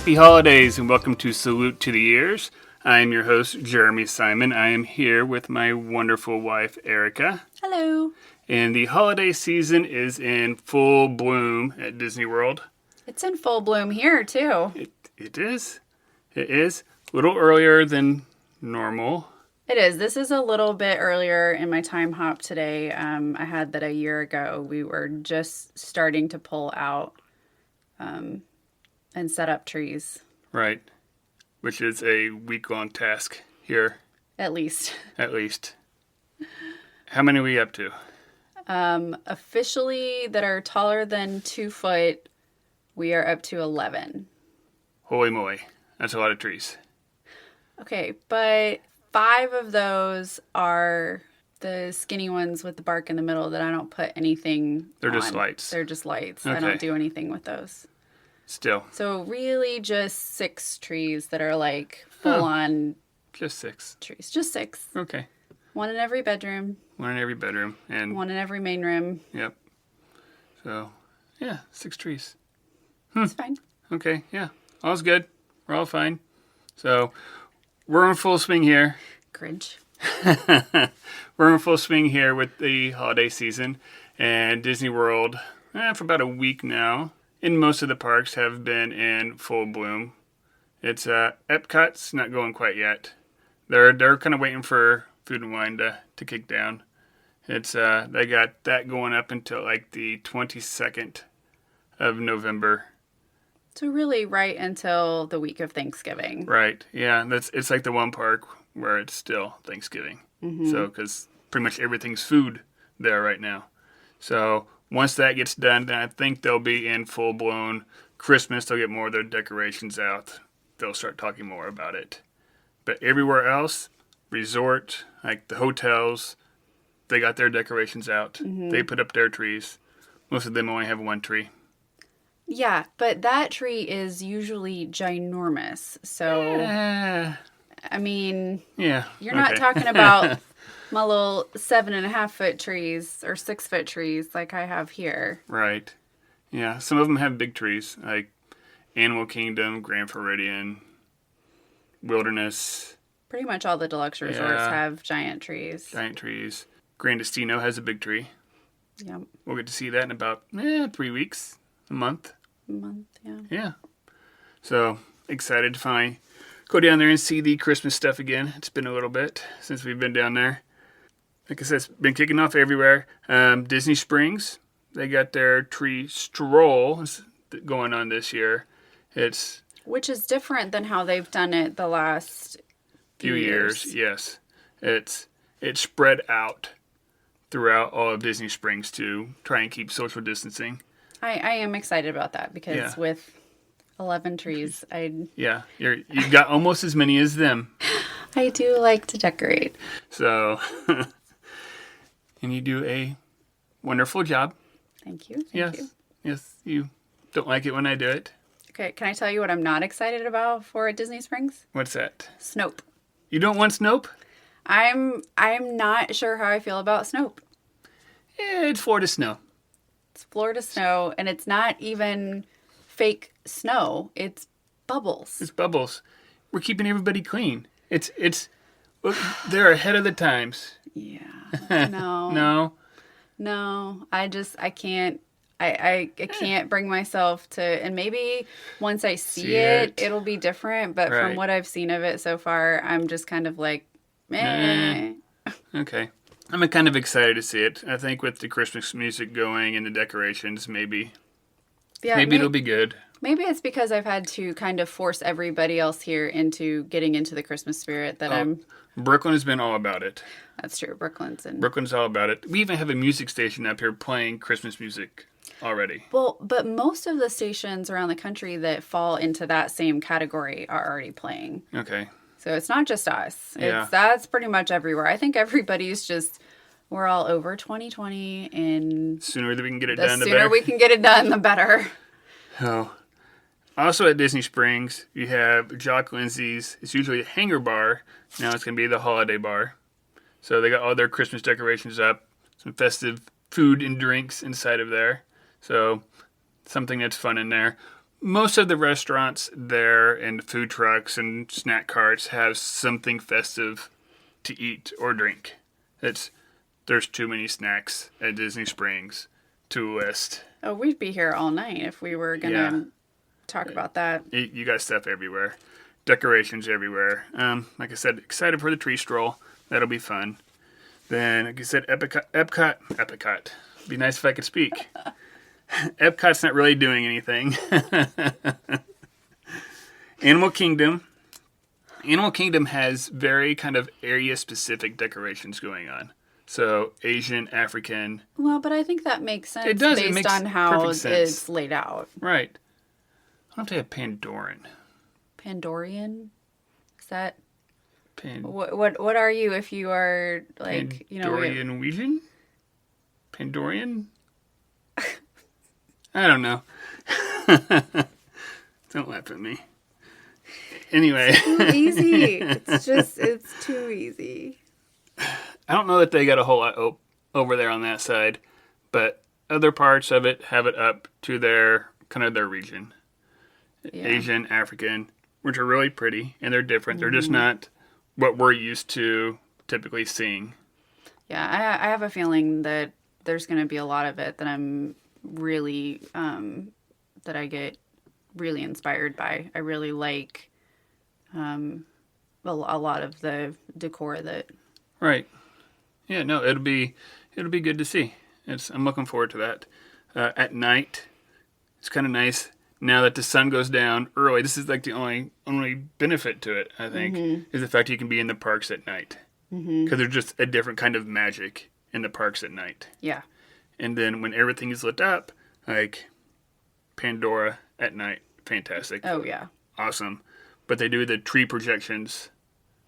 Happy holidays and welcome to Salute to the Years. I am your host, Jeremy Simon. I am here with my wonderful wife, Erica. Hello. And the holiday season is in full bloom at Disney World. It's in full bloom here, too. It is. It is. A little earlier than normal. It is. This is a little bit earlier in my time hop today. I had that a year ago. We were just starting to pull out and set up trees. Right. Which is a week-long task here. At least. At least. How many are we up to? Officially, that are taller than 2 foot, we are up to 11. Holy moly. That's a lot of trees. Okay, but 5 of those are the skinny ones with the bark in the middle that I don't put anything They're on. just lights. They're just lights. Okay. I don't do anything with those. Still. So really just 6 trees that are like full-on Just 6. trees. Just 6. Okay. 1 in every bedroom. 1 in every bedroom. And 1 in every main room. Yep. So, yeah, 6 trees. It's fine. Okay, yeah. All's good. We're all fine. So, we're in full swing here. Grinch. We're in full swing here with the holiday season. And Disney World, for about a week now, and most of the parks have been in full bloom. It's Epcot's not going quite yet. They're kind of waiting for Food and Wine to kick down. It's they got that going up until like the 22nd of November. So really right until the week of Thanksgiving. Right. Yeah. It's like the one park where it's still Thanksgiving. Mm-hmm. So because pretty much everything's food there right now. So once that gets done, then I think they'll be in full blown Christmas. They'll get more of their decorations out. They'll start talking more about it. But everywhere else, resort, like the hotels, they got their decorations out. Mm-hmm. They put up their trees. Most of them only have 1 tree. Yeah, but that tree is usually ginormous. So, I mean, yeah, you're not talking about my little 7.5 foot trees or 6 foot trees like I have here. Right. Yeah, some of them have big trees, like Animal Kingdom, Grand Floridian, Wilderness. Pretty much all the deluxe resorts have giant trees. Giant trees. Grand Destino has a big tree. Yep. We'll get to see that in about 3 weeks, a month. A month, yeah. Yeah. So, excited to finally go down there and see the Christmas stuff again. It's been a little bit since we've been down there. Like I said, it's been kicking off everywhere. Disney Springs, they got their tree stroll going on this year. Which is different than how they've done it the last few years. Yes. It's spread out throughout all of Disney Springs to try and keep social distancing. I am excited about that because with 11 trees, you've got almost as many as them. I do like to decorate. So, and you do a wonderful job. Thank you. Yes, you don't like it when I do it. Okay, can I tell you what I'm not excited about for at Disney Springs? What's that? Snope. You don't want Snope? I'm not sure how I feel about Snope. Yeah, it's Florida snow. It's Florida snow, and it's not even fake snow. It's bubbles. It's bubbles. We're keeping everybody clean. Look, they're ahead of the times. Yeah. No. No. I can't. I can't bring myself to, and maybe once I see it, it'll be different. But from what I've seen of it so far, I'm just kind of like, meh. Okay. I'm kind of excited to see it. I think with the Christmas music going and the decorations, maybe it'll be good. Maybe it's because I've had to kind of force everybody else here into getting into the Christmas spirit that Brooklyn has been all about it. That's true. Brooklyn's all about it. We even have a music station up here playing Christmas music already. Well, but most of the stations around the country that fall into that same category are already playing. Okay. So it's not just us. Yeah. That's pretty much everywhere. I think everybody's we're all over 2020, and the sooner that we can get it done, the better. The sooner we can get it done, the better. Oh. Also at Disney Springs, you have Jock Lindsay's. It's usually a hangar bar. Now it's going to be the holiday bar. So they got all their Christmas decorations up, some festive food and drinks inside of there. So something that's fun in there. most of the restaurants there and food trucks and snack carts have something festive to eat or drink. There's too many snacks at Disney Springs to list. Oh, we'd be here all night if we were going to talk about that. You got stuff everywhere. Decorations everywhere. Like I said, excited for the tree stroll. That'll be fun. Then, like I said, Epcot. Be nice if I could speak. Epcot's not really doing anything. Animal Kingdom. Animal Kingdom has very kind of area-specific decorations going on. So, Asian, African. Well, but I think that makes sense. It does. Based on how it's laid out. Right. I don't have Pandoran. Pandorian? Is that... What are you if you are, like, Pandorian? Pandorian? I don't know. Don't laugh at me. Anyway. It's too easy. It's too easy. I don't know that they got a whole lot over there on that side, but other parts of it have it up to their region. Yeah. Asian, African, which are really pretty, and they're different. They're just not what we're used to typically seeing. Yeah, I have a feeling that there's going to be a lot of it that I'm really, that I get really inspired by. I really like a lot of the decor that... Right. Yeah, no, it'll be good to see. I'm looking forward to that. At night, it's kind of nice. Now that the sun goes down early, this is like the only benefit to it, I think, is the fact you can be in the parks at night. Because there's just a different kind of magic in the parks at night. Yeah. And then when everything is lit up, like Pandora at night, fantastic. Oh, yeah. Awesome. But they do the tree projections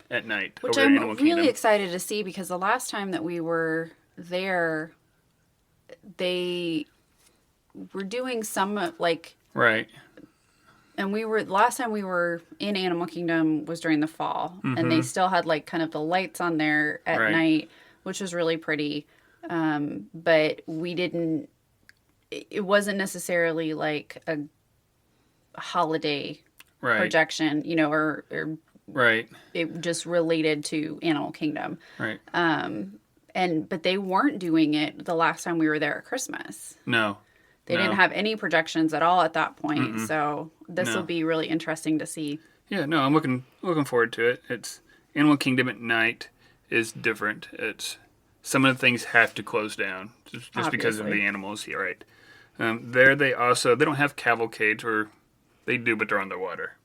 at night. Which I'm really excited to see, because the last time that we were there, they were doing some, like... Right. And last time we were in Animal Kingdom was during the fall, and they still had like kind of the lights on there at night, which was really pretty. But it wasn't necessarily like a holiday projection, or it just related to Animal Kingdom. Right. But they weren't doing it the last time we were there at Christmas. No. They didn't have any projections at all at that point, so this will be really interesting to see. Yeah, no, I'm looking forward to it. It's Animal Kingdom at night is different. It's some of the things have to close down just because of the animals. Yeah, right. There they don't have cavalcades, or they do, but they're on the water.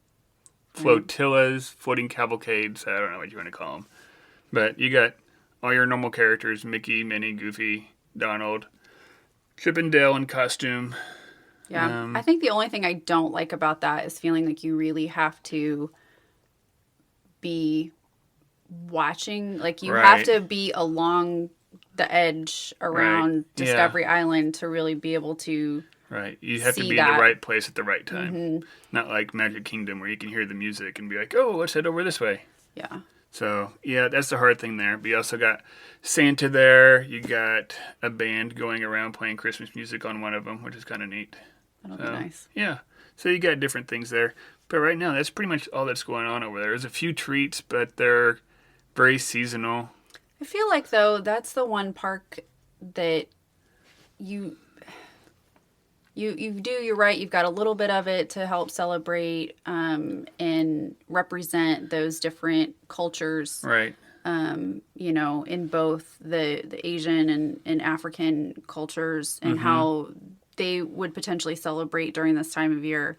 Flotillas, floating cavalcades. I don't know what you want to call them, but you got all your normal characters: Mickey, Minnie, Goofy, Donald. Chip and Dale in costume. Yeah. I think the only thing I don't like about that is feeling like you really have to be watching. Like, you have to be along the edge around Discovery Island to really be able to Right. You have to be in the right place at the right time. Not like Magic Kingdom where you can hear the music and be like, oh, let's head over this way. Yeah. So, yeah, that's the hard thing there. But you also got Santa there. You got a band going around playing Christmas music on one of them, which is kind of neat. That'll be nice. Yeah. So you got different things there. But right now, that's pretty much all that's going on over there. There's a few treats, but they're very seasonal. I feel like, though, that's the one park that you're right. You've got a little bit of it to help celebrate and represent those different cultures. Right. In both the Asian and African cultures and how they would potentially celebrate during this time of year.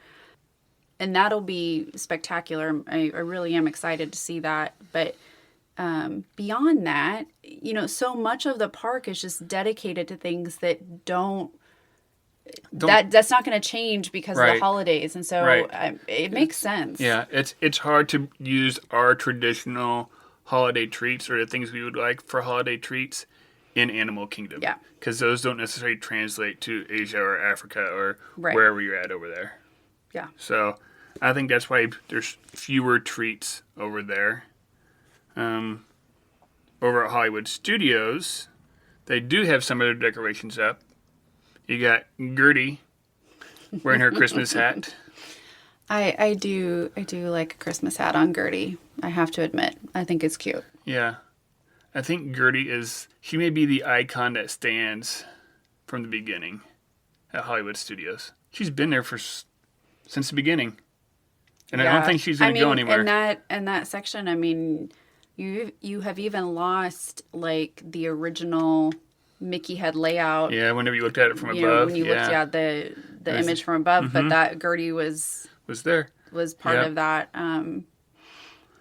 And that'll be spectacular. I really am excited to see that. But beyond that, so much of the park is just dedicated to things that that's not going to change because of the holidays, and so it makes sense. Yeah, it's hard to use our traditional holiday treats or the things we would like for holiday treats in Animal Kingdom. Yeah, because those don't necessarily translate to Asia or Africa or wherever you're at over there. Yeah. So I think that's why there's fewer treats over there. Over at Hollywood Studios, they do have some of their decorations up. You got Gertie wearing her Christmas hat. I do like a Christmas hat on Gertie. I have to admit. I think it's cute. Yeah. I think Gertie she may be the icon that stands from the beginning at Hollywood Studios. She's been there since the beginning. And I don't think she's going to go anywhere. In that section, I mean, you have even lost like the original Mickey head layout. Yeah, whenever you looked at it from above. When you looked at the image from above, but that Gertie was there. Was part of that.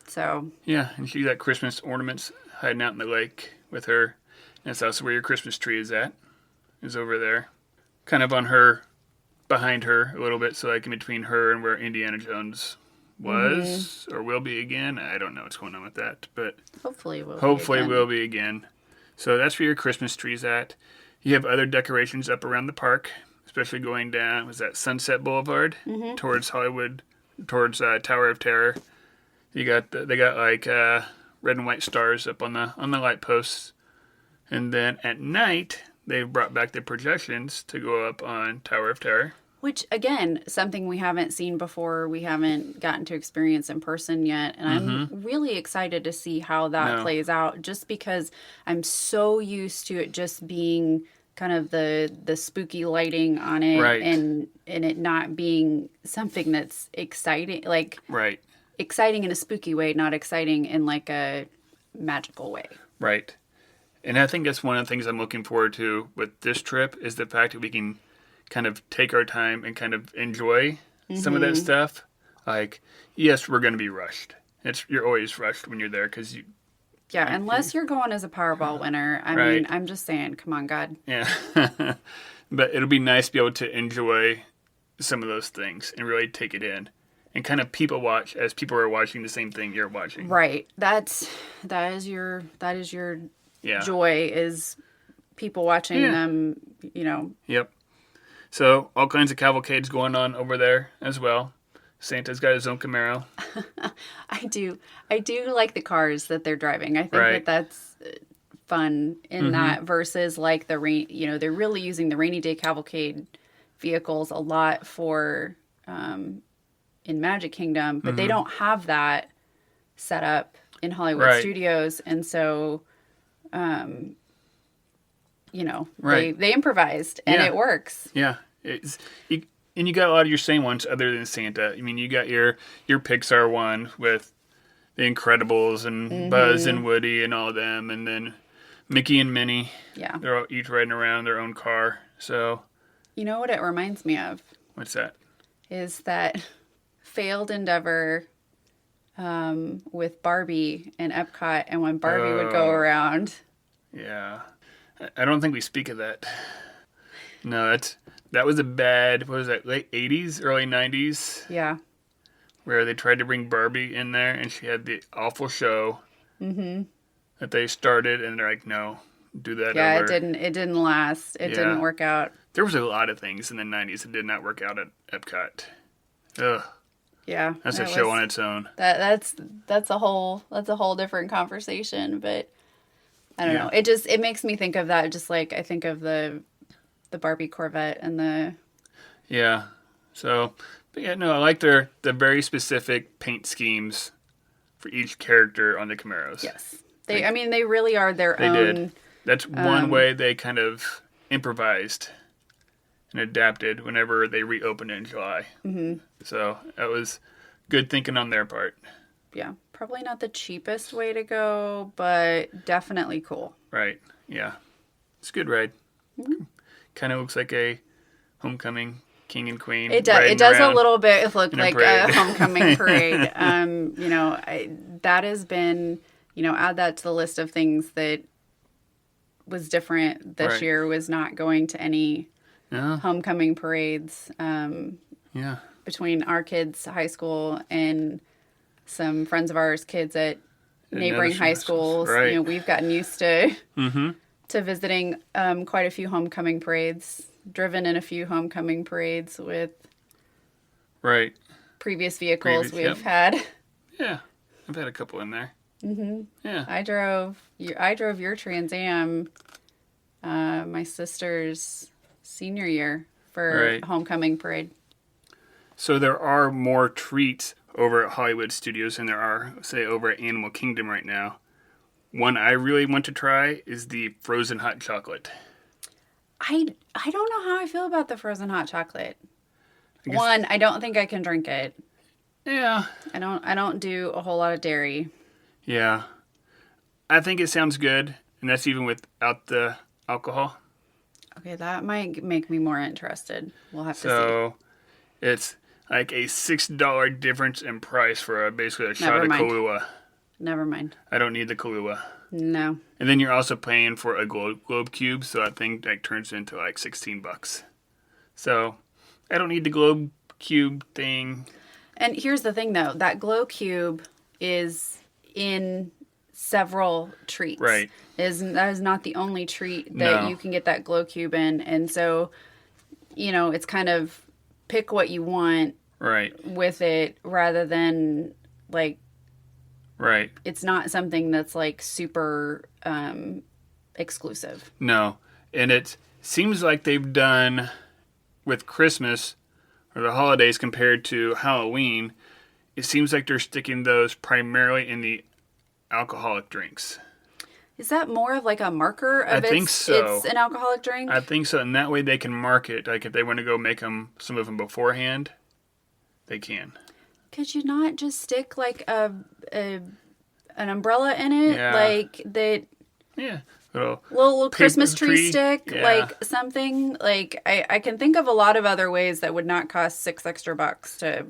So. Yeah, and she got Christmas ornaments hiding out in the lake with her. And that's also where your Christmas tree is at. Is over there. Kind of behind her a little bit, so like in between her and where Indiana Jones was or will be again. I don't know what's going on with that, but hopefully will be again. So that's where your Christmas tree's at. You have other decorations up around the park, especially going down, was that Sunset Boulevard towards Hollywood, towards Tower of Terror. They got like red and white stars up on the light posts, and then at night they brought back the projections to go up on Tower of Terror. Which, again, something we haven't seen before. We haven't gotten to experience in person yet. And I'm really excited to see how that plays out. Just because I'm so used to it just being kind of the spooky lighting on it. Right. And it not being something that's exciting. Like, right. Exciting in a spooky way, not exciting in like a magical way. Right. And I think that's one of the things I'm looking forward to with this trip is the fact that we can kind of take our time and kind of enjoy some of that stuff. Like, yes, we're going to be rushed. You're always rushed when you're there because you. Yeah, unless you're going as a Powerball winner. I mean, I'm just saying, come on, God. Yeah. But it'll be nice to be able to enjoy some of those things and really take it in and kind of people watch as people are watching the same thing you're watching. Right. That is your joy is people watching them, Yep. So, all kinds of cavalcades going on over there as well. Santa's got his own Camaro. I do like the cars that they're driving. I think that's fun in that versus like the rain. They're really using the rainy day cavalcade vehicles a lot for in Magic Kingdom, but they don't have that set up in Hollywood Studios, and so. They improvised and it works. Yeah. And you got a lot of your same ones other than Santa. I mean, you got your Pixar one with The Incredibles and Buzz and Woody and all of them, and then Mickey and Minnie. Yeah. They're all each riding around their own car. So. You know what it reminds me of? What's that? Is that failed endeavor with Barbie and Epcot, and when Barbie would go around. Yeah. I don't think we speak of that. No, that was a bad, what was that, late 80s, early 90s? Yeah. Where they tried to bring Barbie in there, and she had the awful show that they started, and they're like, no, do that over. Yeah, it didn't last. It didn't work out. There was a lot of things in the 90s that did not work out at Epcot. Ugh. Yeah. That's a show on its own. That's a whole different conversation, but I don't know. It makes me think of that. Just like I think of the Barbie Corvette and the. Yeah. So, but yeah, no, I like the very specific paint schemes for each character on the Camaros. Yes, they really are their own. They did. That's one way they kind of improvised and adapted whenever they reopened in July. Mm-hmm. So that was good thinking on their part. Yeah. Probably not the cheapest way to go, but definitely cool. Right. Yeah. It's a good ride. Mm-hmm. Kind of looks like a homecoming king and queen. It does a little bit look like a homecoming parade. That has been, add that to the list of things that was different this year, was not going to any homecoming parades. Between our kids' high school and some friends of ours, kids at neighboring high schools. Right. We've gotten used to visiting quite a few homecoming parades, driven in a few homecoming parades with previous vehicles we've had. Yeah, I've had a couple in there. Mm-hmm. Yeah, I drove your Trans Am, my sister's senior year for homecoming parade. So there are more treats over at Hollywood Studios than there are, say, over at Animal Kingdom right now. One I really want to try is the frozen hot chocolate. I don't know how I feel about the frozen hot chocolate. One, I don't think I can drink it. Yeah. I don't do a whole lot of dairy. Yeah. I think it sounds good, and that's even without the alcohol. Okay, that might make me more interested. We'll have to see. So it's like a $6 difference in price for basically a shot of Kahlua. Never mind. I don't need the Kahlua. No. And then you're also paying for a globe cube, so that thing turns into like $16. So I don't need the globe cube thing. And here's the thing, though. That glow cube is in several treats. Right. That is not the only treat that you can get that glow cube in. And so, it's kind of pick what you want with it rather than, like... Right. It's not something that's, like, super exclusive. No. And it seems like they've done, with Christmas... or the holidays compared to Halloween, it seems like they're sticking those primarily in the alcoholic drinks. Is that more of like a marker of I think so. It's an alcoholic drink? I think so, and that way they can market. Like if they want to go make some of them beforehand, they can. Could you not just stick like an umbrella in it? Yeah. Like that... Yeah. Little Christmas tree stick, yeah. like something. Like I can think of a lot of other ways that would not cost $6 extra to.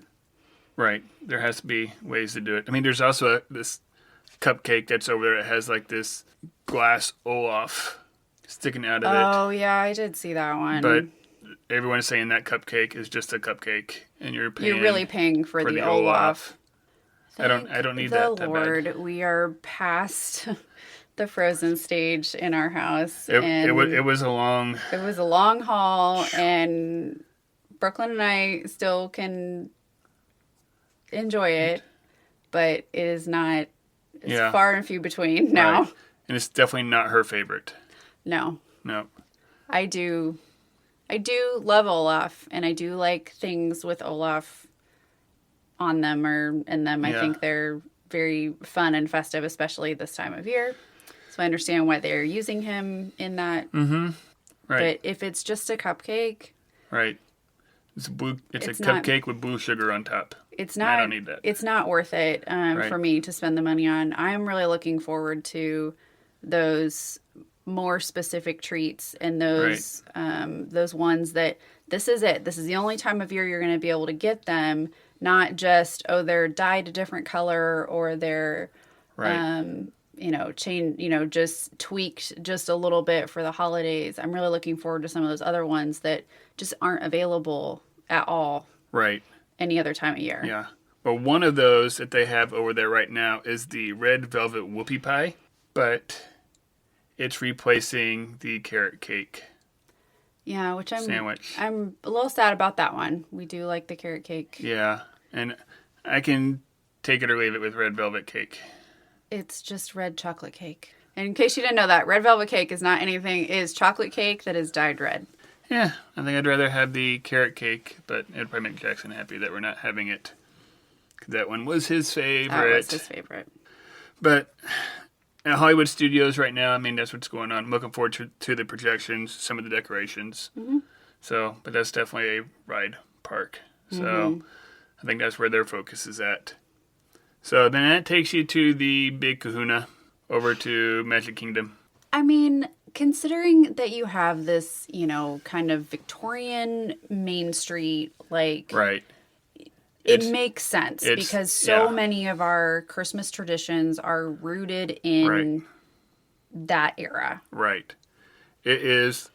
Right, there has to be ways to do it. I mean, there's also this cupcake that's over there. It has like this glass Olaf sticking out of it. Oh yeah, I did see that one. But everyone's saying that cupcake is just a cupcake, and you're really paying for the Olaf. I don't need that. The Lord, we are past the frozen stage in our house. It was a long haul, and Brooklyn and I still can enjoy it, but it is not. It's far and few between now. Right. And it's definitely not her favorite. No. I do love Olaf, and I do like things with Olaf on them or in them. I think they're very fun and festive, especially this time of year. So I understand why they're using him in that. Mm-hmm. Right. But if it's just a cupcake... Right. It's a cupcake with blue sugar on top. It's not... I don't need that. It's not worth it for me to spend the money on. I'm really looking forward to those more specific treats and those ones that... This is it. This is the only time of year you're going to be able to get them. Not just, they're dyed a different color or they're... Right. Just tweaked just a little bit for the holidays. I'm really looking forward to some of those other ones that just aren't available at all. Right. Any other time of year. Yeah. Well, one of those that they have over there right now is the red velvet whoopie pie, but it's replacing the carrot cake. Yeah, which sandwich. I'm a little sad about that one. We do like the carrot cake. Yeah, and I can take it or leave it with red velvet cake. It's just red chocolate cake. And in case you didn't know that, red velvet cake is not anything. It is chocolate cake that is dyed red. Yeah, I think I'd rather have the carrot cake, but it'd probably make Jackson happy that we're not having it. Because that one was his favorite. That was his favorite. But at Hollywood Studios right now, I mean, that's what's going on. I'm looking forward to the projections, some of the decorations. Mm-hmm. But that's definitely a ride park. So I think that's where their focus is at. So then that takes you to the Big Kahuna, over to Magic Kingdom. I mean, considering that you have this, kind of Victorian Main Street, like... Right. It makes sense because so many of our Christmas traditions are rooted in that era. Right. It is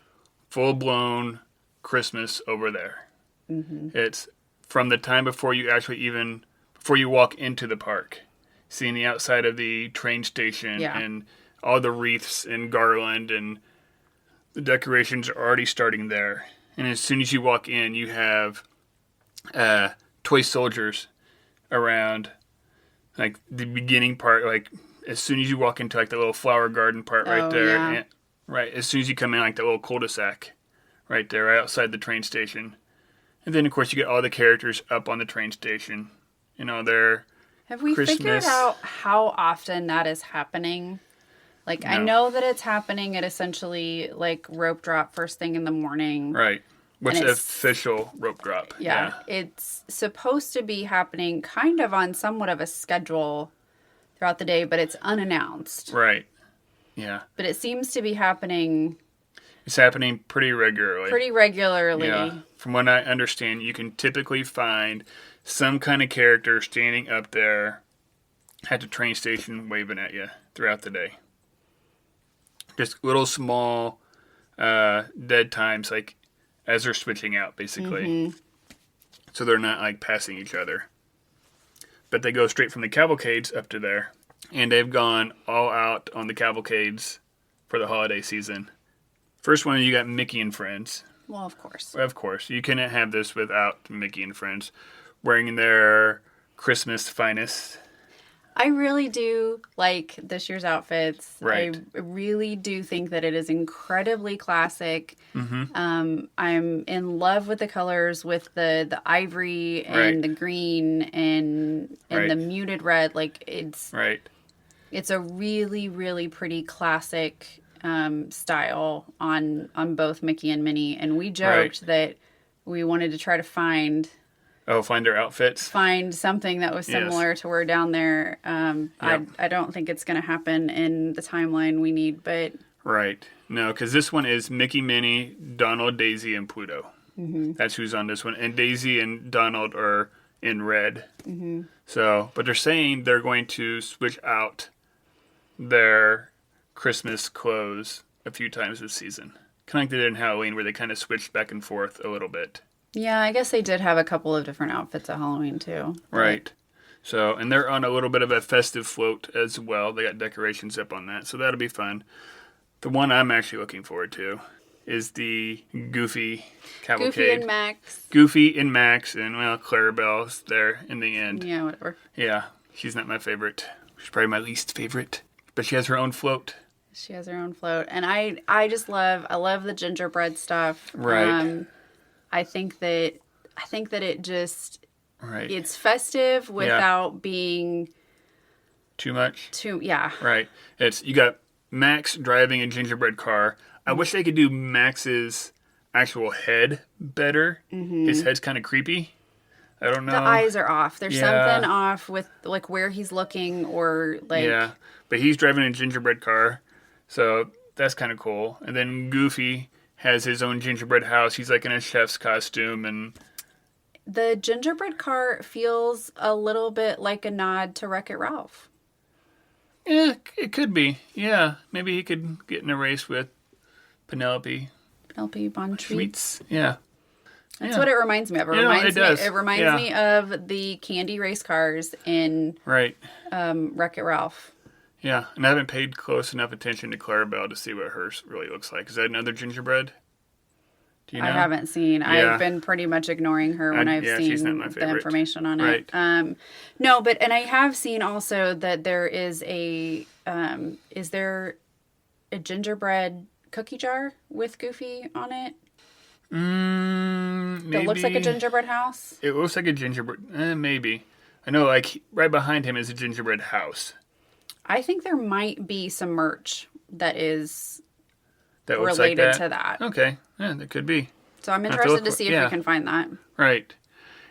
full-blown Christmas over there. Mm-hmm. It's from the time before you walk into the park, seeing the outside of the train station and all the wreaths and garland and the decorations are already starting there. And as soon as you walk in, you have toy soldiers around, like the beginning part, like as soon as you walk into like the little flower garden part right there. Yeah. And, right. As soon as you come in, like the little cul-de-sac right there, right outside the train station. And then, of course, you get all the characters up on the train station. Their Have we figured out how often that is happening? Like, no. I know that it's happening at essentially, like, rope drop first thing in the morning. Right. What's the official rope drop? Yeah. It's supposed to be happening kind of on somewhat of a schedule throughout the day, but it's unannounced. Right. Yeah. But it seems to be happening... It's happening pretty regularly. Yeah. From what I understand, you can typically find some kind of character standing up there at the train station waving at you throughout the day. Just little small dead times, like as they're switching out, basically. Mm-hmm. So they're not like passing each other. But they go straight from the cavalcades up to there. And they've gone all out on the cavalcades for the holiday season. First one, you got Mickey and Friends. Well, of course. Of course. You couldn't have this without Mickey and Friends wearing their Christmas finest. I really do like this year's outfits. Right. I really do think that it is incredibly classic. Mm-hmm. I'm in love with the colors, with the ivory and the green and the muted red. Like it's a really, really pretty classic style on both Mickey and Minnie. And we joked that we wanted to try to find their outfits? Find something that was similar to wear down there. I don't think it's going to happen in the timeline we need, but... Right. No, because this one is Mickey, Minnie, Donald, Daisy, and Pluto. Mm-hmm. That's who's on this one. And Daisy and Donald are in red. Mm-hmm. So, but they're saying they're going to switch out their Christmas clothes a few times this season. Kind of like they did in Halloween, where they kind of switched back and forth a little bit. Yeah, I guess they did have a couple of different outfits at Halloween, too. Right. So, and they're on a little bit of a festive float as well. They got decorations up on that, so that'll be fun. The one I'm actually looking forward to is the Goofy cavalcade. Goofy and Max. Goofy and Max, and, Clarabelle's there in the end. Yeah, whatever. Yeah, she's not my favorite. She's probably my least favorite. But she has her own float. She has her own float. And I just love the gingerbread stuff. Right. I think that it just it's festive without being too much. Yeah. Right. You got Max driving a gingerbread car. I wish they could do Max's actual head better. Mm-hmm. His head's kind of creepy. I don't know. The eyes are off. There's something off with like where he's looking or like. Yeah, but he's driving a gingerbread car, so that's kind of cool. And then Goofy has his own gingerbread house. He's like in a chef's costume, and the gingerbread car feels a little bit like a nod to Wreck-It Ralph. Yeah, it could be. Yeah, maybe he could get in a race with Penelope Bonchweets. Yeah. That's what it reminds me of. It reminds me of the candy race cars in Wreck-It Ralph. Yeah, and I haven't paid close enough attention to Clarabelle to see what hers really looks like. Is that another gingerbread? Do you know? I haven't seen. Yeah. I've been pretty much ignoring her when I've seen the information on it. No, and I have seen also that there is is there a gingerbread cookie jar with Goofy on it? Maybe. That looks like a gingerbread house? It looks like a gingerbread... maybe. I know, like, right behind him is a gingerbread house. I think there might be some merch that is related to that. Okay. Yeah, that could be. So I'm interested to see if we can find that. Right.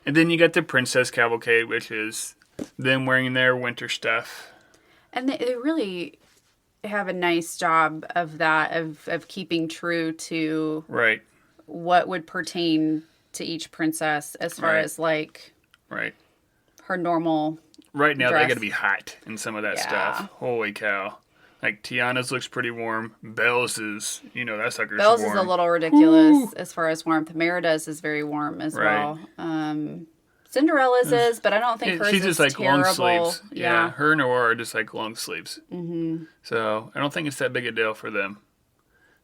And then you got the Princess Cavalcade, which is them wearing their winter stuff. And they really have a nice job of that, of keeping true to... Right. What would pertain to each princess as far as like her normal right now dress. They gotta be hot in some of that stuff. Holy cow. Like Tiana's looks pretty warm. Belle's is that sucker's Belle's warm. is a little ridiculous as far as warmth. Merida's is very warm as well. Cinderella's is, but I don't think hers she's is just like terrible. Long sleeves. Yeah, her and Aurora are just like long sleeves. Mm-hmm. So I don't think it's that big a deal for them.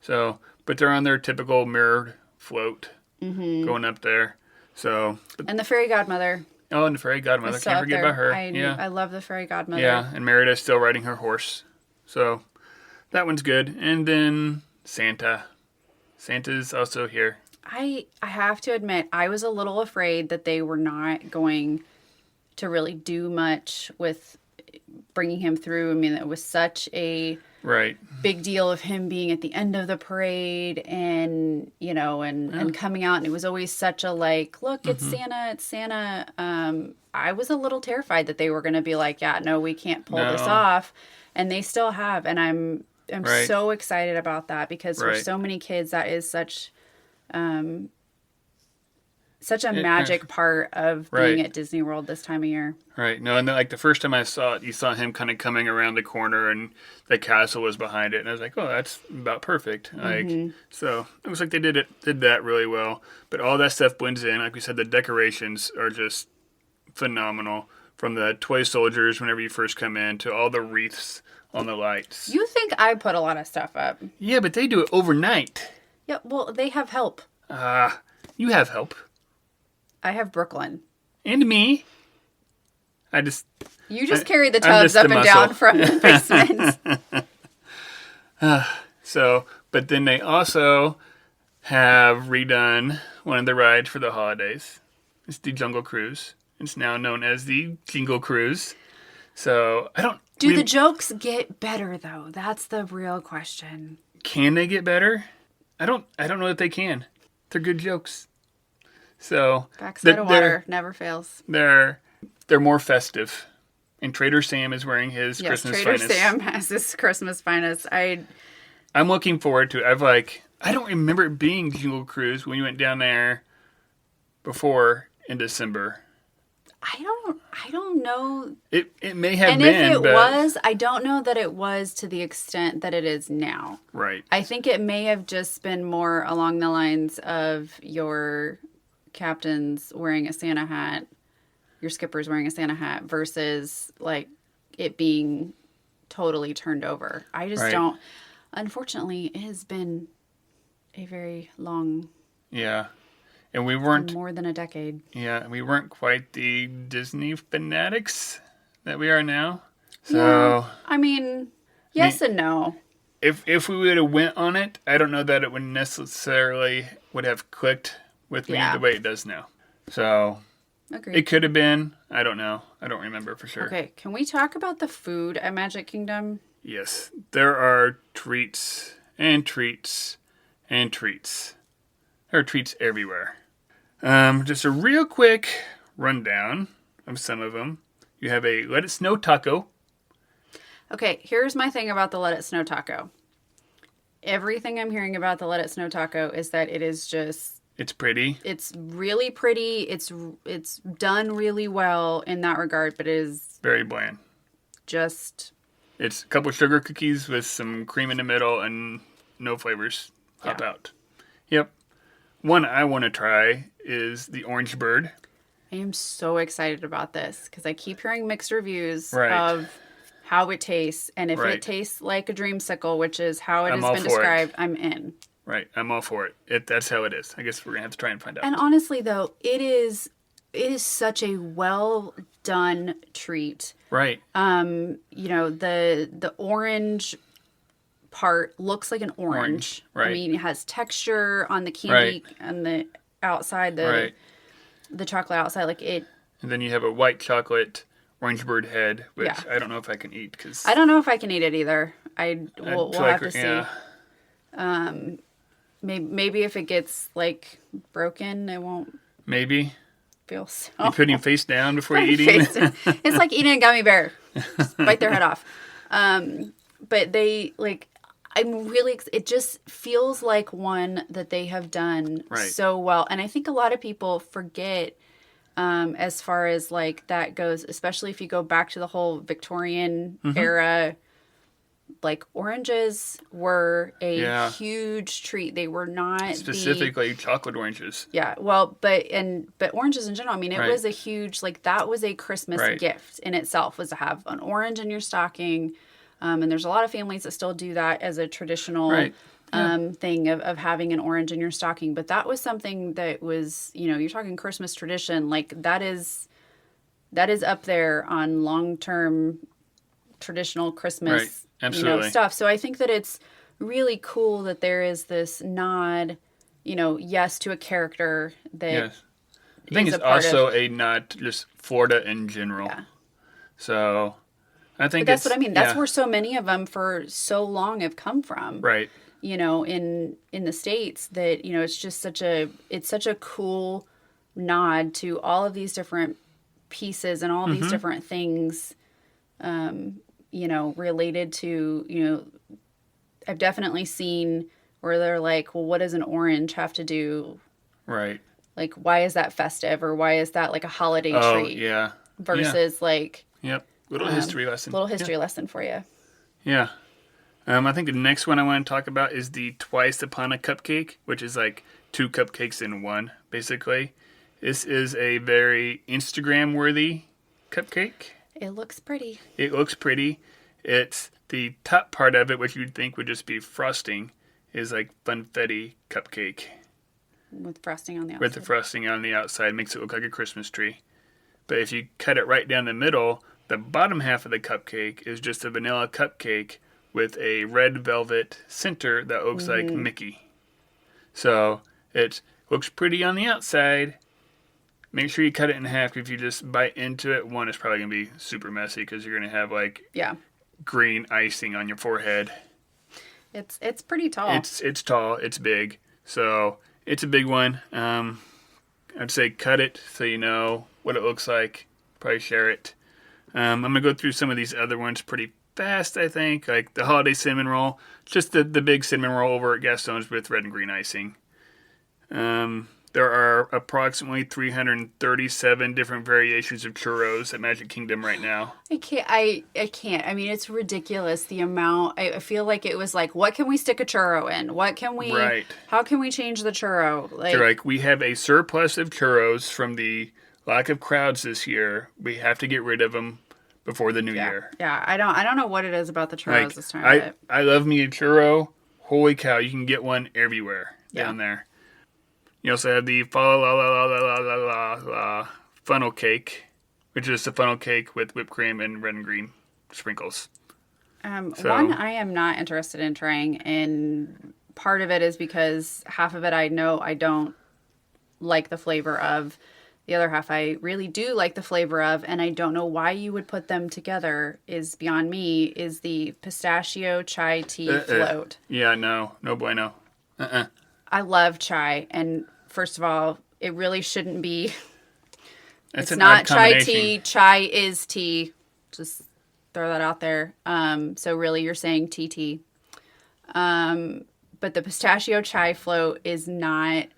So, but they're on their typical mirrored float going up there. So and the fairy godmother. Oh, and the fairy godmother. Can't forget about her. I love the fairy godmother. Yeah, and Merida's still riding her horse. So that one's good. And then Santa. Santa's also here. I have to admit, I was a little afraid that they were not going to really do much with bringing him through. I mean, it was such a big deal of him being at the end of the parade and, you know, and coming out. And it was always such a like, look, it's Santa, it's Santa. I was a little terrified that they were going to be like, yeah, no, we can't pull this off. And they still have. And I'm so excited about that because for so many kids, that is such a magic part of being at Disney World this time of year. Right. No, and then, like the first time I saw it, you saw him kind of coming around the corner and the castle was behind it. And I was like, oh, that's about perfect. Like, so it was like they did that really well. But all that stuff blends in. Like we said, the decorations are just phenomenal. From the toy soldiers whenever you first come in to all the wreaths on the lights. You think I put a lot of stuff up. Yeah, but they do it overnight. Yeah, well, they have help. You have help. I have Brooklyn. And me. You just carry the tubs up and down from the basement. But then they also have redone one of the rides for the holidays. It's the Jungle Cruise. It's now known as the Jingle Cruise. So, Do the jokes get better, though? That's the real question. Can they get better? I don't know that they can. They're good jokes. So backside of water never fails. They're more festive. And Trader Sam is wearing his Christmas Trader finest. Sam has his Christmas finest. I'm looking forward to it. I don't remember it being Jingle Cruise when we went down there before in December. I don't know. It may have been. And if it was, I don't know that it was to the extent that it is now. Right. I think it may have just been more along the lines of your captain's wearing a Santa hat, your skipper's wearing a Santa hat versus like it being totally turned over. I just don't. Unfortunately, it has been a very long. Yeah. And we weren't... more than a decade. Yeah, we weren't quite the Disney fanatics that we are now. So... Yeah, I mean, yes and no. If we would have went on it, I don't know that it would necessarily would have clicked with me the way it does now. So... Agreed. It could have been. I don't know. I don't remember for sure. Okay, can we talk about the food at Magic Kingdom? Yes. There are treats and treats and treats. There are treats everywhere. Just a real quick rundown of some of them. You have a Let It Snow taco. Okay, here's my thing about the Let It Snow taco. Everything I'm hearing about the Let It Snow taco is that it is just... It's pretty. It's really pretty. It's done really well in that regard, but it is... very bland. Just... It's a couple sugar cookies with some cream in the middle and no flavors. Pop out. Yep. One I want to try is the orange bird. I am so excited about this because I keep hearing mixed reviews of how it tastes. And if it tastes like a dreamsicle, which is how it has been described, I'm in. Right. I'm all for it. That's how it is. I guess we're going to have to try and find out. And honestly, though, it is such a well done treat. Right. You know, the orange part looks like an orange. Right. I mean, it has texture on the candy on the outside, the chocolate outside, like it. And then you have a white chocolate orange bird head, which I don't know if I can eat because I don't know if I can eat it either. We'll have to see. Maybe if it gets like broken, it won't. Maybe. Feel so. You put him face down before you eat him. It's like eating a gummy bear. Just bite their head off. But they like. I'm really. It just feels like one that they have done so well, and I think a lot of people forget as far as like that goes, especially if you go back to the whole Victorian era. Like oranges were a huge treat. They were not specifically chocolate oranges. Yeah, well, but oranges in general. I mean, it was a huge that was a Christmas gift in itself, was to have an orange in your stocking. And there's a lot of families that still do that as a traditional thing of having an orange in your stocking. But that was something that was, you know, you're talking Christmas tradition. Like that is up there on long-term traditional Christmas stuff. So I think that it's really cool that there is this nod, yes to a character that Yes. I think it's also a nod to just Florida in general. Yeah. So I think that's what I mean. That's where so many of them for so long have come from. Right. In the States that, it's just such a cool nod to all of these different pieces and all these different things, related to, I've definitely seen where they're like, well, what does an orange have to do? Right. Like, why is that festive, or why is that like a holiday treat? Yeah. Versus like... Yep. Little history lesson. Little history lesson for you. Yeah. I think the next one I want to talk about is the Twice Upon a Cupcake, which is like 2 cupcakes in one, basically. This is a very Instagram-worthy cupcake. It looks pretty. It's the top part of it, which you'd think would just be frosting, is like funfetti cupcake. With frosting on the outside. With the frosting on the outside. Makes it look like a Christmas tree. But if you cut it right down the middle, the bottom half of the cupcake is just a vanilla cupcake with a red velvet center that looks like Mickey. So it looks pretty on the outside. Make sure you cut it in half. If you just bite into it, one, it's probably going to be super messy because you're going to have like green icing on your forehead. It's pretty tall. It's tall. It's big. So it's a big one. I'd say cut it so you know what it looks like. Probably share it. I'm going to go through some of these other ones pretty fast, I think. Like the holiday cinnamon roll. Just the big cinnamon roll over at Gaston's with red and green icing. There are approximately 337 different variations of churros at Magic Kingdom right now. I can't. I mean, it's ridiculous the amount. I feel like it was like, what can we stick a churro in? What can we... Right. How can we change the churro? Like, we have a surplus of churros from the lack of crowds this year. We have to get rid of them before the new year. Yeah, I don't know what it is about the churros this time. I love me a churro. Holy cow, you can get one everywhere down there. You also have the fa la la la la la la la funnel cake, which is a funnel cake with whipped cream and red and green sprinkles. One I am not interested in trying, and part of it is because half of it I know I don't like the flavor of. The other half I really do like the flavor of, and I don't know why you would put them together is beyond me, is the pistachio chai tea float. Yeah, no bueno. I love chai, and first of all, it really shouldn't be. It's not chai tea. Chai is tea. Just throw that out there. So really, you're saying tea. But the pistachio chai float is not.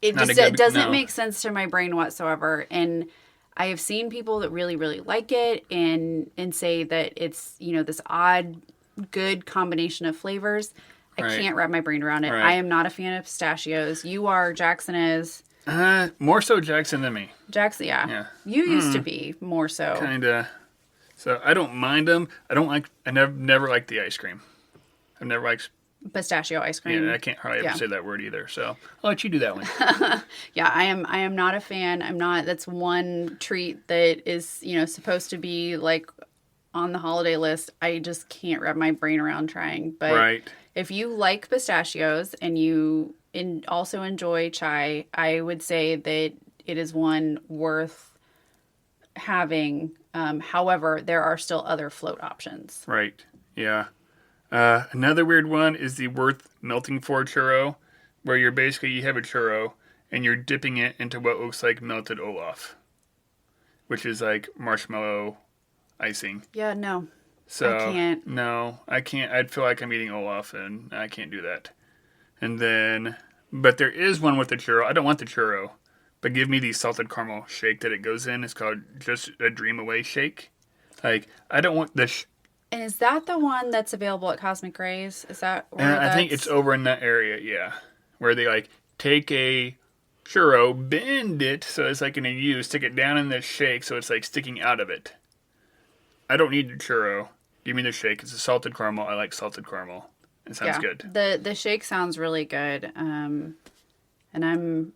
It doesn't make sense to my brain whatsoever, and I have seen people that really, really like it and say that it's this odd, good combination of flavors. I can't wrap my brain around it. Right. I am not a fan of pistachios. You are. Jackson is. More so Jackson than me. Jackson, yeah. You used to be more so. Kinda. So I don't mind them. I never liked the ice cream. I've never liked pistachio ice cream. Yeah, I can't hardly ever say that word either. So I'll let you do that one. Yeah, I am not a fan. I'm not. That's one treat that is supposed to be like on the holiday list. I just can't wrap my brain around trying. But if you like pistachios and you also enjoy chai, I would say that it is one worth having. However, there are still other float options. Right. Yeah. Another weird one is the worth melting for churro, where you have a churro and you're dipping it into what looks like melted Olaf, which is like marshmallow icing. Yeah, no. So, I can't. No, I can't. I'd feel like I'm eating Olaf, and I can't do that. And then, but there is one with the churro. I don't want the churro, but give me the salted caramel shake that it goes in. It's called Just a Dream Away Shake. Like, I don't want the... And is that the one that's available at Cosmic Rays? Is that where I think it's over in that area, yeah. Where they, like, take a churro, bend it so it's, like, in a U, stick it down in the shake so it's, like, sticking out of it. I don't need the churro. Give me the shake. It's a salted caramel. I like salted caramel. It sounds good. The shake sounds really good. And I'm...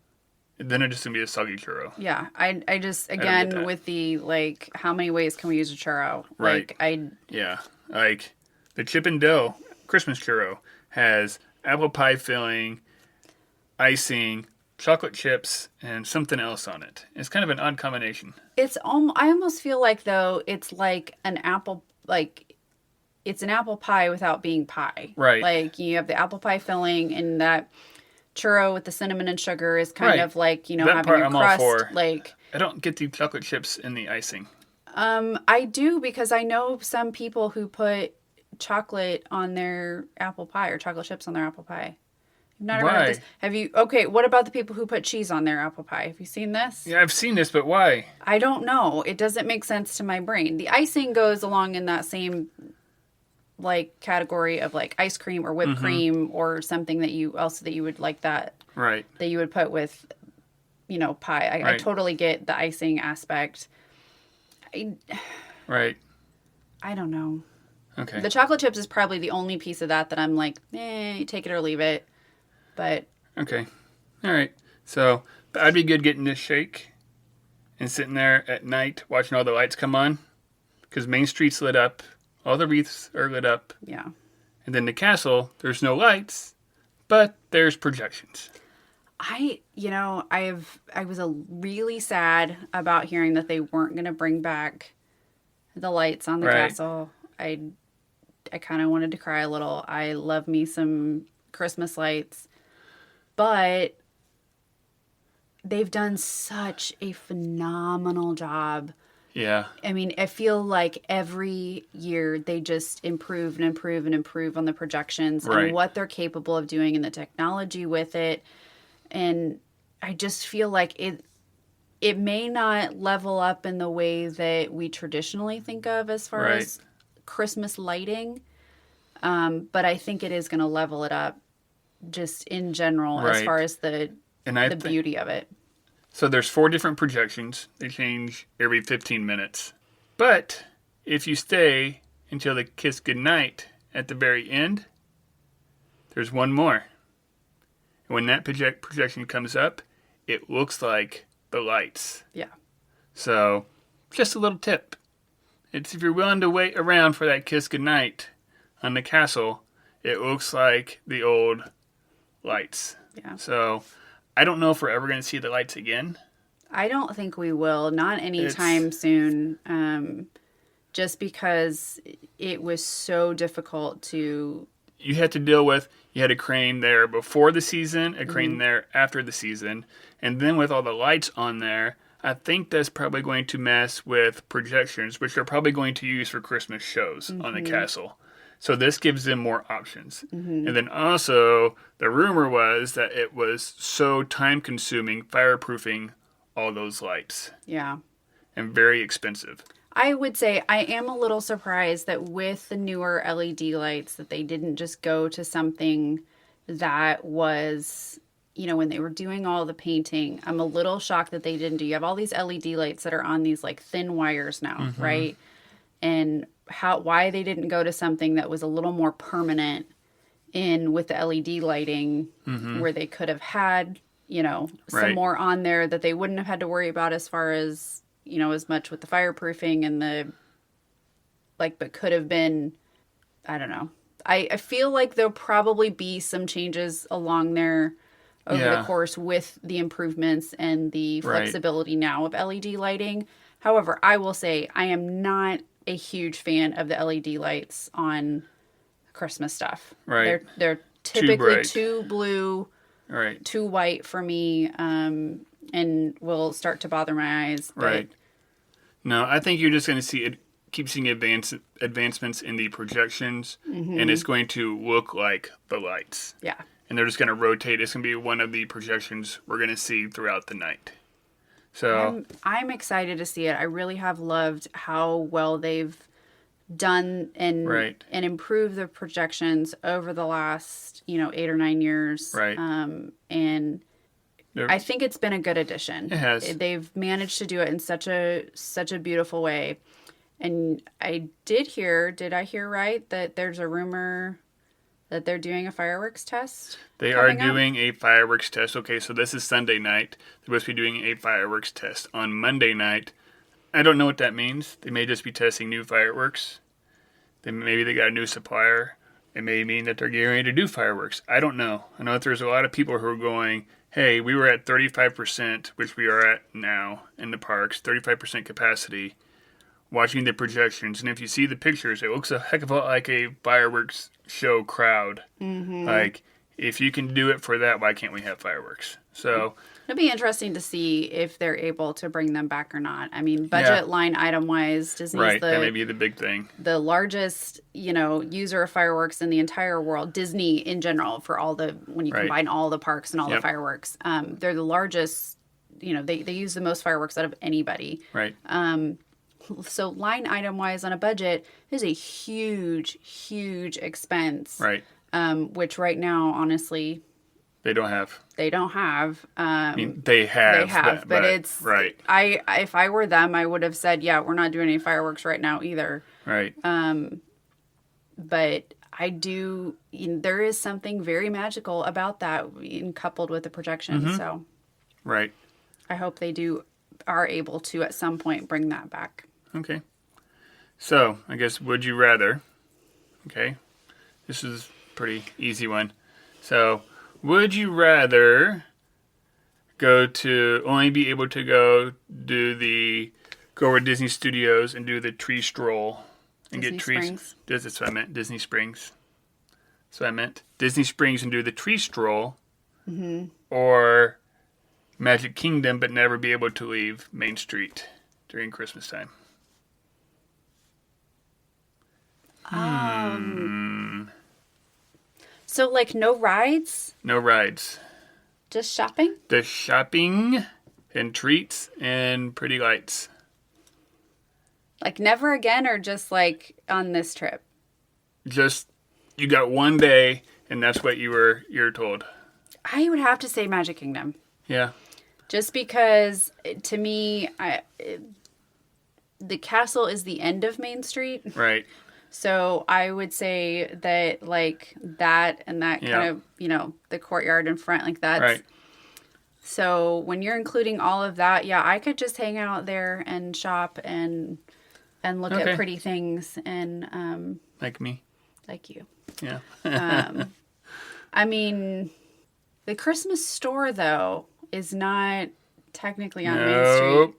Then it's just going to be a soggy churro. Yeah. I just, again, with the, like, how many ways can we use a churro? Right. Like, Yeah. Like, the Chip and Dale Christmas churro has apple pie filling, icing, chocolate chips, and something else on it. It's kind of an odd combination. I almost feel like, though, it's like it's an apple pie without being pie. Right. Like, you have the apple pie filling, and that churro with the cinnamon and sugar is kind of like, that having part your I'm crust. all for. Like, I don't get the chocolate chips in the icing. I do, because I know some people who put chocolate on their apple pie, or chocolate chips on their apple pie. You've not heard of this? Have you? Okay, what about the people who put cheese on their apple pie? Have you seen this? Yeah, I've seen this, but why? I don't know. It doesn't make sense to my brain. The icing goes along in that same category of ice cream or whipped cream or something that you would like that. Right. That you would put with, pie. I totally get the icing aspect. Right. I don't know. Okay. The chocolate chips is probably the only piece of that I'm like, take it or leave it. But. Okay. All right. So, I'd be good getting this shake and sitting there at night watching all the lights come on, because Main Street's lit up. All the wreaths are lit up. Yeah. And then the castle, there's no lights, but there's projections. I was really sad about hearing that they weren't going to bring back the lights on the castle. I kind of wanted to cry a little. I love me some Christmas lights, but they've done such a phenomenal job. Yeah. I mean, I feel like every year they just improve and improve and improve on the projections and what they're capable of doing and the technology with it. And I just feel like it may not level up in the way that we traditionally think of as far as Christmas lighting. But I think it is going to level it up just in general as far as the beauty of it. So there's 4 different projections. They change every 15 minutes. But if you stay until the kiss goodnight at the very end, there's one more. And when that projection comes up, it looks like the lights. Yeah. So just a little tip. It's if you're willing to wait around for that kiss goodnight on the castle, it looks like the old lights. Yeah. So I don't know if we're ever going to see the lights again. I don't think we will. Not anytime soon. Just because it was so difficult to... You had to deal with, you had a crane there before the season, a crane there after the season. And then with all the lights on there, I think that's probably going to mess with projections, which they're probably going to use for Christmas shows on the castle. So this gives them more options. And then also, the rumor was that it was so time-consuming, fireproofing all those lights. Yeah. And very expensive. I would say I am a little surprised that with the newer LED lights that they didn't just go to something that was, when they were doing all the painting. I'm a little shocked that they didn't do. You have all these LED lights that are on these thin wires now, right? And why they didn't go to something that was a little more permanent with the LED lighting, where they could have had, some more on there that they wouldn't have had to worry about as far as, as much with the fireproofing and but could have been, I don't know. I feel like there'll probably be some changes along there over the course with the improvements and the flexibility now of LED lighting. However, I will say I am not a huge fan of the LED lights on Christmas stuff. Right. They're typically too blue, too white for me, and will start to bother my eyes. Right. No, I think you're just going to see it. Keep seeing advancements in the projections, and it's going to look like the lights. Yeah. And they're just going to rotate. It's going to be one of the projections we're going to see throughout the night. So I'm excited to see it. I really have loved how well they've done and improved the projections over the last 8 or 9 years. Right. And I think it's been a good addition. It has. They've managed to do it in such a beautiful way. And I did I hear right that there's a rumor that they're doing a fireworks test? They are doing a fireworks test. Okay, so this is Sunday night. They're supposed to be doing a fireworks test on Monday night. I don't know what that means. They may just be testing new fireworks. Maybe they got a new supplier. It may mean that they're getting ready to do fireworks. I don't know. I know that there's a lot of people who are going, hey, we were at 35%, which we are at now in the parks, 35% capacity, watching the projections. And if you see the pictures, it looks a heck of a lot like a fireworks show crowd. Mm-hmm. Like, if you can do it for that, why can't we have fireworks? So it'll be interesting to see if they're able to bring them back or not. I mean, budget line item wise, Disney's that may be the big thing. The largest, user of fireworks in the entire world. Disney in general, for all when you combine all the parks and all the fireworks, they're the largest. They use the most fireworks out of anybody. Right. So line item wise on a budget is a huge, huge expense. Right. Which right now, honestly, They don't have. I mean, they have, but it's right. If I were them, I would have said, yeah, we're not doing any fireworks right now either. Right. But I do. There is something very magical about that, coupled with the projection. Mm-hmm. So, right. I hope they are able to at some point bring that back. Okay. So I guess would you rather? Okay, this is a pretty easy one. So. Would you rather only be able to go over Disney Studios and do the tree stroll and Disney get trees? Springs. That's what I meant. Disney Springs. That's what I meant. Disney Springs and do the tree stroll, mm-hmm. or Magic Kingdom but never be able to leave Main Street during Christmas time? So, like, no rides? No rides. Just shopping? Just shopping and treats and pretty lights. Like, never again, or just, like, on this trip? Just, you got one day, and that's what you're told. I would have to say Magic Kingdom. Yeah. Just because, to me, the castle is the end of Main Street. Right. So I would say that, like, that and that kind of, the courtyard in front, like that's. Right. So when you're including all of that, yeah, I could just hang out there and shop and look at pretty things and. Like me. Like you. Yeah. I mean, the Christmas store, though, is not technically on Main Street.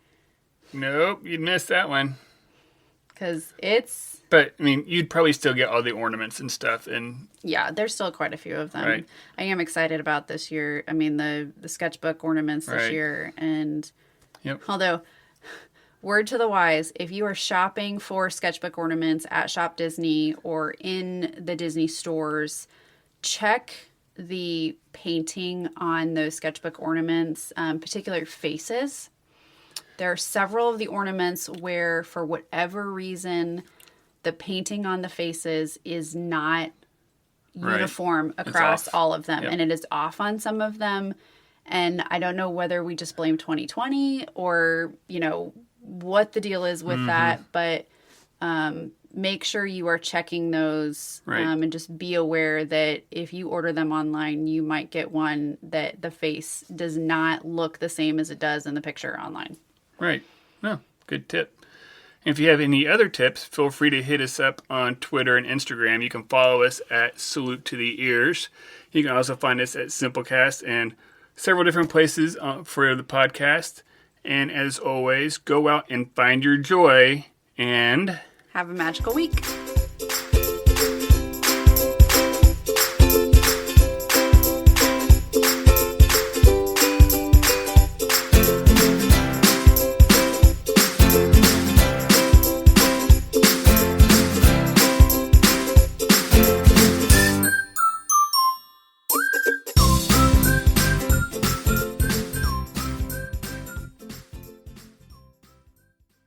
Nope, you'd miss that one. Because it's... But, I mean, you'd probably still get all the ornaments and stuff. Yeah, there's still quite a few of them. Right. I am excited about this year. I mean, the sketchbook ornaments this year. And although, word to the wise, if you are shopping for sketchbook ornaments at Shop Disney or in the Disney stores, check the painting on those sketchbook ornaments, particularly faces. There are several of the ornaments where, for whatever reason, the painting on the faces is not uniform across all of them. Yep. And it is off on some of them. And I don't know whether we just blame 2020 or, what the deal is with that. But make sure you are checking those and just be aware that if you order them online, you might get one that the face does not look the same as it does in the picture online. Right. No, good tip. If you have any other tips, feel free to hit us up on Twitter and Instagram. You can follow us at Salute to the Ears. You can also find us at Simplecast and several different places for the podcast. And as always, go out and find your joy and have a magical week.